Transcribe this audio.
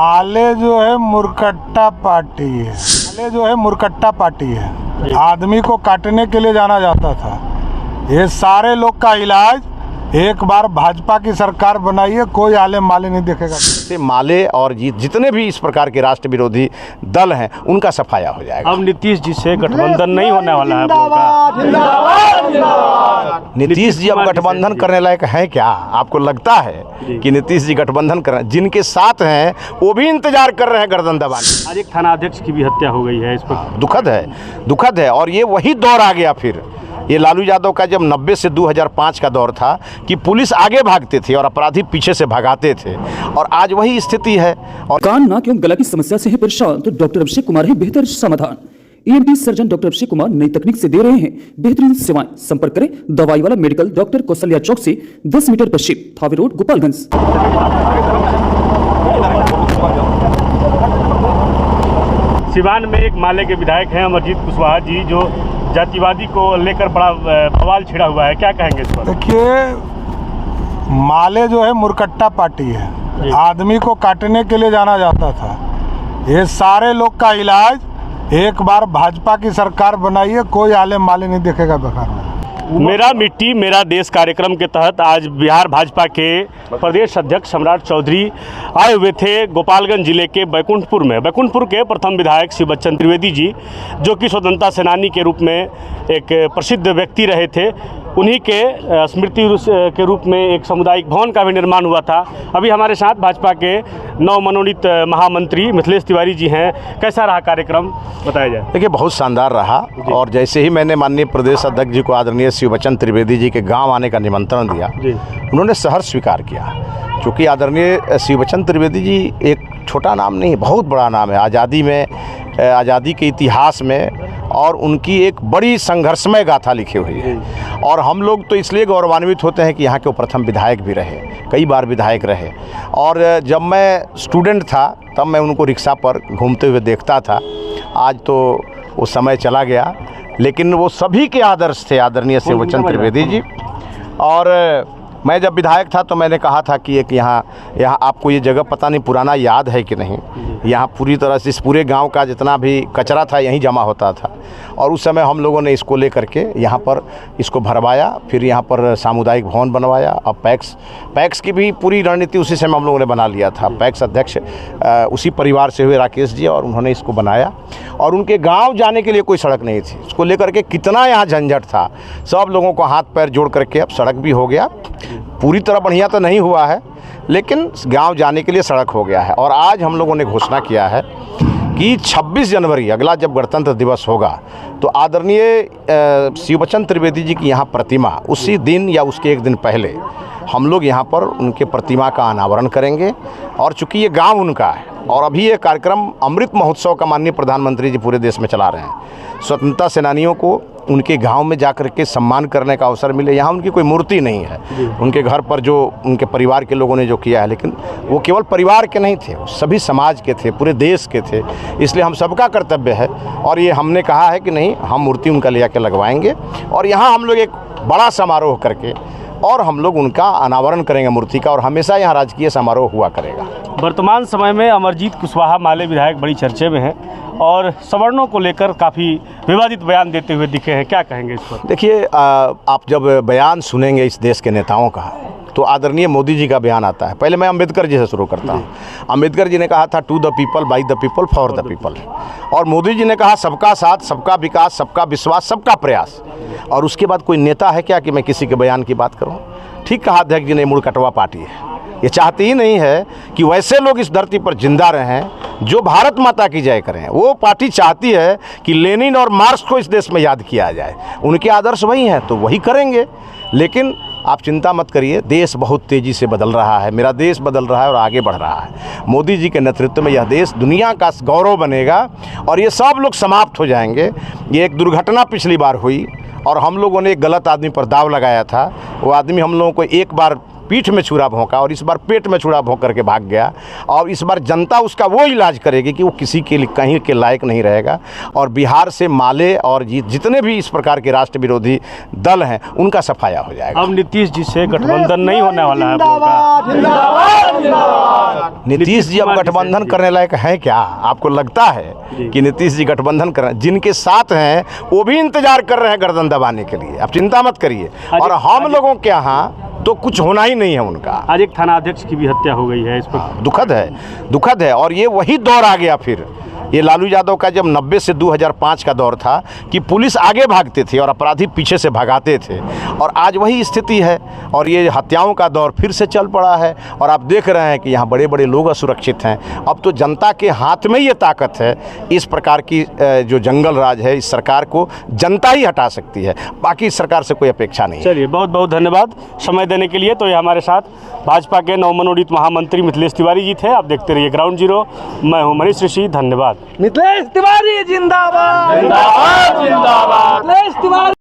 माले जो है मुरकट्टा पार्टी है। माले जो है मुरकट्टा पार्टी है। आदमी को काटने के लिए जाना जाता था। ये सारे लोग का इलाज एक बार भाजपा की सरकार बनाइए, कोई आले माले नहीं देखेगा। माले और जितने भी इस प्रकार के राष्ट्र विरोधी दल हैं उनका सफाया हो जाएगा। अब नीतीश जी से गठबंधन नहीं होने वाला है आप लोगों का। नीतीश जी अब गठबंधन करने लायक है क्या? आपको लगता है कि नीतीश जी गठबंधन कर? जिनके साथ हैं वो भी इंतजार कर रहे हैं गर्दन दबाने। आज एक थानाध्यक्ष की भी हत्या हो गई है। इस पर दुखद है। और ये वही दौर आ गया फिर। ये लालू यादव का जब 90 से 2005 का दौर था कि पुलिस आगे भागते थे और अपराधी पीछे से भगाते थे, और आज वही स्थिति है। और कान नाक एवं गला की समस्या से है परेशान तो डॉक्टर अभिषेक कुमार है बेहतर समाधान। ENT surgeon doctor Abhishek Kumar नई तकनीक से दे रहे हैं बेहतरीन सेवाएं। संपर्क करें दवाई वाला मेडिकल, डॉक्टर कौशल्या चौक से 10 मीटर पश्चिम, थावे रोड, गोपालगंज। सिवान में एक माले के विधायक हैं अमरजीत कुशवाहा जी, जो जातिवादी को लेकर बड़ा बवाल छिड़ा हुआ है, क्या कहेंगे इस पर? देखिए, माले जो है मुरकट्टा पार्टी है। आदमी को काटने के लिए जाना जाता था। ये सारे लोग का इलाज एक बार भाजपा की सरकार बनाइए, कोई आले माले नहीं देखेगा बेकार में। मेरा मिट्टी मेरा देश कार्यक्रम के तहत आज बिहार भाजपा के प्रदेश अध्यक्ष सम्राट चौधरी आए हुए थे गोपालगंज जिले के बैकुंठपुर में। बैकुंठपुर के प्रथम विधायक शिव बच्चन त्रिवेदी जी, जो कि स्वतंत्रता सेनानी के रूप में एक प्रसिद्ध व्यक्ति रहे थे, उन्हीं के स्मृति के रूप में एक सामुदायिक भवन का भी निर्माण हुआ था। अभी हमारे साथ भाजपा के नवमनोनीत महामंत्री मिथिलेश तिवारी जी हैं। कैसा रहा कार्यक्रम, बताया जाए? देखिए, बहुत शानदार रहा। और जैसे ही मैंने माननीय प्रदेश अध्यक्ष जी को, आदरणीय शिव बच्चन त्रिवेदी जी के गांव आने का निमंत्रण दिया, उन्होंने सहर्ष स्वीकार किया। क्योंकि आदरणीय शिव बच्चन त्रिवेदी जी एक छोटा नाम नहीं, बहुत बड़ा नाम है आज़ादी में, आज़ादी के इतिहास में, और उनकी एक बड़ी संघर्षमय गाथा लिखी हुई है। और हम लोग तो इसलिए गौरवान्वित होते हैं कि यहाँ के वो प्रथम विधायक भी रहे, कई बार विधायक रहे। और जब मैं स्टूडेंट था तब मैं उनको रिक्शा पर घूमते हुए देखता था। आज तो वो समय चला गया, लेकिन वो सभी के आदर्श थे आदरणीय शिव बच्चन त्रिवेदी जी। और मैं जब विधायक था तो मैंने कहा था कि एक यहाँ आपको ये जगह पता नहीं पुराना याद है कि नहीं, यहाँ पूरी तरह से इस पूरे गांव का जितना भी कचरा था यहीं जमा होता था। और उस समय हम लोगों ने इसको लेकर के यहाँ पर इसको भरवाया, फिर यहाँ पर सामुदायिक भवन बनवाया। अब पैक्स की भी पूरी रणनीति उसी समय हम लोगों ने बना लिया था। पैक्स अध्यक्ष उसी परिवार से हुए राकेश जी, और उन्होंने इसको बनाया। और उनके गाँव जाने के लिए कोई सड़क नहीं थी। इसको लेकर के कितना यहाँ झंझट था। सब लोगों को हाथ पैर जोड़ करके अब सड़क भी हो गया। पूरी तरह बढ़िया तो नहीं हुआ है, लेकिन गांव जाने के लिए सड़क हो गया है। और आज हम लोगों ने घोषणा किया है कि 26 जनवरी अगला जब गणतंत्र दिवस होगा तो आदरणीय शिव बच्चन त्रिवेदी जी की यहाँ प्रतिमा उसी दिन या उसके एक दिन पहले हम लोग यहाँ पर उनके प्रतिमा का अनावरण करेंगे। और चूँकि ये गांव उनका है, और अभी ये कार्यक्रम अमृत महोत्सव का माननीय प्रधानमंत्री जी पूरे देश में चला रहे हैं। स्वतंत्रता सेनानियों को उनके गांव में जाकर के सम्मान करने का अवसर मिले। यहाँ उनकी कोई मूर्ति नहीं है, उनके घर पर जो उनके परिवार के लोगों ने जो किया है, लेकिन वो केवल परिवार के नहीं थे, सभी समाज के थे, पूरे देश के थे। इसलिए हम सबका कर्तव्य है, और ये हमने कहा है कि नहीं, हम मूर्ति उनका ले आके लगवाएंगे। और यहाँ हम लोग एक बड़ा समारोह करके और हम लोग उनका अनावरण करेंगे मूर्ति का, और हमेशा यहाँ राजकीय समारोह हुआ करेगा। वर्तमान समय में अमरजीत कुशवाहा माले विधायक बड़ी चर्चे में हैं और सवर्णों को लेकर काफ़ी विवादित बयान देते हुए दिखे हैं, क्या कहेंगे इस पर? देखिए, आप जब बयान सुनेंगे इस देश के नेताओं का तो आदरणीय मोदी जी का बयान आता है। पहले मैं अंबेडकर जी से शुरू करता हूँ। अंबेडकर जी ने कहा था to the people, by the people, for the people. और मोदी जी ने कहा सबका साथ, सबका विकास, सबका विश्वास, सबका प्रयास। और उसके बाद कोई नेता है क्या कि मैं किसी के बयान की बात करूँ? ठीक कहा अध्यक्ष जी ने, मुड़कटवा पार्टी है। ये चाहती ही नहीं है कि वैसे लोग इस धरती पर जिंदा रहें जो भारत माता की जय करें। वो पार्टी चाहती है कि लेनिन और मार्क्स को इस देश में याद किया जाए। उनके आदर्श वही हैं तो वही करेंगे। लेकिन आप चिंता मत करिए, देश बहुत तेज़ी से बदल रहा है, मेरा देश बदल रहा है और आगे बढ़ रहा है। मोदी जी के नेतृत्व में यह देश दुनिया का गौरव बनेगा और ये सब लोग समाप्त हो जाएंगे। ये एक दुर्घटना पिछली बार हुई और हम लोगों ने एक गलत आदमी पर दाव लगाया था। वो आदमी हम लोगों को एक बार पीठ में छुरा भोंका और इस बार पेट में छुरा भोंक करके भाग गया। और इस बार जनता उसका वो इलाज करेगी कि वो किसी के लिए कहीं के लायक नहीं रहेगा। और बिहार से माले और जितने भी इस प्रकार के राष्ट्र विरोधी दल हैं उनका सफाया हो जाएगा। अब नीतीश जी से गठबंधन नहीं होने वाला है आप लोगों का? नीतीश जी अब गठबंधन करने लायक है क्या? आपको लगता है कि नीतीश जी गठबंधन कर? जिनके साथ हैं वो भी इंतजार कर रहे हैं गर्दन दबाने के लिए। आप चिंता मत करिए। और हम लोगों के यहाँ तो कुछ होना ही नहीं है उनका। आज एक थानाध्यक्ष की भी हत्या हो गई है, इस पर दुखद है। और ये वही दौर आ गया फिर, ये लालू यादव का जब 90 से 2005 का दौर था कि पुलिस आगे भागते थे और अपराधी पीछे से भगाते थे, और आज वही स्थिति है। और ये हत्याओं का दौर फिर से चल पड़ा है। और आप देख रहे हैं कि यहाँ बड़े बड़े लोग असुरक्षित हैं। अब तो जनता के हाथ में ये ताकत है। इस प्रकार की जो जंगल राज है, इस सरकार को जनता ही हटा सकती है, बाकी इस सरकार से कोई अपेक्षा नहीं है। चलिए, बहुत बहुत धन्यवाद समय देने के लिए। तो ये हमारे साथ भाजपा के नवमनोनीत महामंत्री मिथिलेश तिवारी जी थे। आप देखते रहिए ग्राउंड जीरो। मैं हूँ मनीष ऋषि, धन्यवाद। मिथिलेश तिवारी जिंदाबाद, जिंदाबाद, जिंदाबाद। मिथिलेश तिवारी।